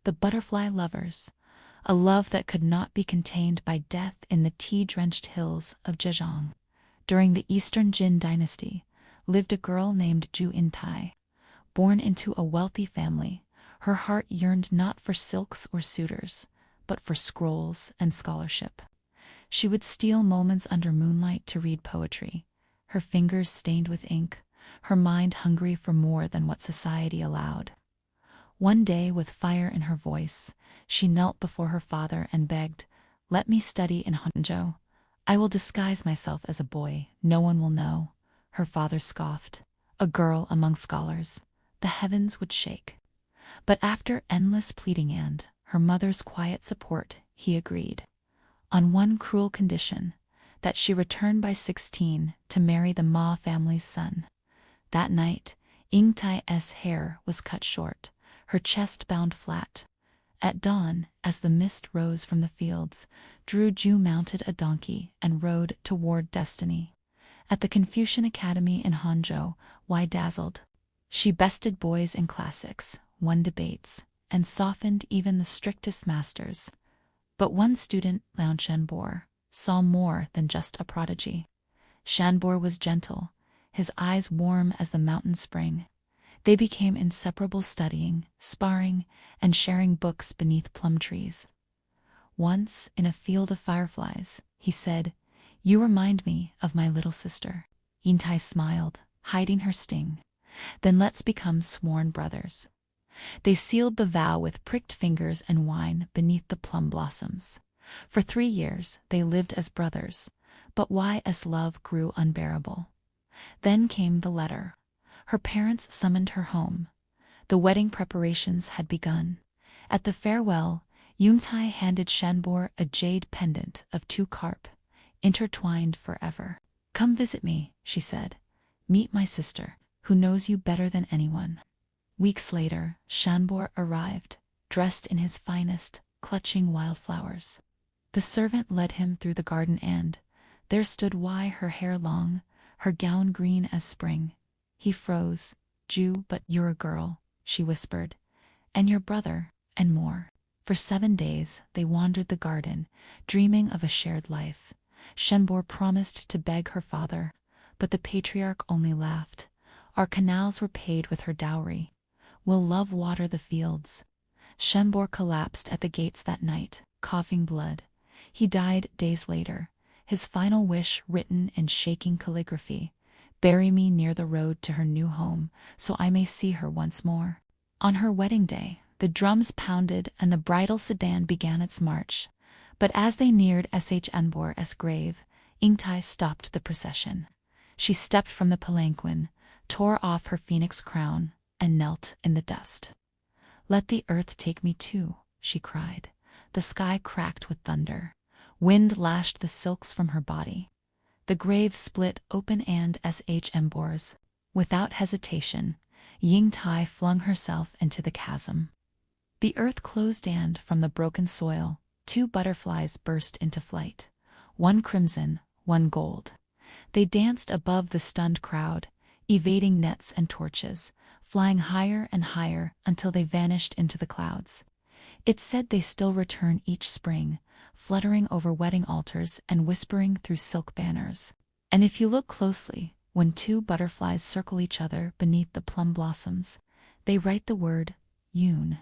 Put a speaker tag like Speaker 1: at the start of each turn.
Speaker 1: the butterfly lovers, a love that could not be contained by death in the tea-drenched hills of Zhejiang. During the Eastern Jin Dynasty, lived a girl named Yingtai. Born into a wealthy family, her heart yearned not for silks or suitors, but for scrolls and scholarship. She would steal moments under moonlight to read poetry, her fingers stained with ink, her mind hungry for more than what society allowed. One day, with fire in her voice, she knelt before her father and begged, "Let me study in Hangzhou. I will disguise myself as a boy, no one will know." Her father scoffed. A girl among scholars, the heavens would shake. But after endless pleading and her mother's quiet support, he agreed. On one cruel condition, that she return by 16 to marry the Ma family's son. That night, Yingtai's hair was cut short, her chest bound flat. At dawn, as the mist rose from the fields, Ju mounted a donkey and rode toward destiny. At the Confucian Academy in Hangzhou, why dazzled? She bested boys in classics, won debates, and softened even the strictest masters. But one student, Liang Shanbo, saw more than just a prodigy. Shanbo was gentle, his eyes warm as the mountain spring. They became inseparable, studying, sparring, and sharing books beneath plum trees. Once, in a field of fireflies, he said, "You remind me of my little sister." Yingtai smiled, hiding her sting. "Then let's become sworn brothers." They sealed the vow with pricked fingers and wine beneath the plum blossoms. For 3 years they lived as brothers, but as love grew unbearable. Then came the letter. Her parents summoned her home. The wedding preparations had begun. At the farewell, Yingtai handed Shanbo a jade pendant of 2 carp, intertwined forever. "Come visit me," she said. "Meet my sister, who knows you better than anyone." Weeks later, Shanbo arrived, dressed in his finest, clutching wildflowers. The servant led him through the garden and there stood her hair long, her gown green as spring. He froze. "Ju, but you're a girl," she whispered. "And your brother," and more. For 7 days they wandered the garden, dreaming of a shared life. Shanbo promised to beg her father, but the patriarch only laughed. "Our canals were paid with her dowry. Will love water the fields?" Shanbo collapsed at the gates that night, coughing blood. He died days later, his final wish written in shaking calligraphy: "Bury me near the road to her new home, so I may see her once more." On her wedding day, the drums pounded and the bridal sedan began its march. But as they neared Shanbo's grave, Yingtai stopped the procession. She stepped from the palanquin, tore off her phoenix crown, and knelt in the dust. "Let the earth take me too," she cried. The sky cracked with thunder. Wind lashed the silks from her body. The grave split open and Shanbo's. Without hesitation, Yingtai flung herself into the chasm. The earth closed and, from the broken soil, 2 butterflies burst into flight. One crimson, one gold. They danced above the stunned crowd, evading nets and torches, flying higher and higher until they vanished into the clouds. It's said they still return each spring, fluttering over wedding altars and whispering through silk banners. And if you look closely, when 2 butterflies circle each other beneath the plum blossoms, they write the word Yun.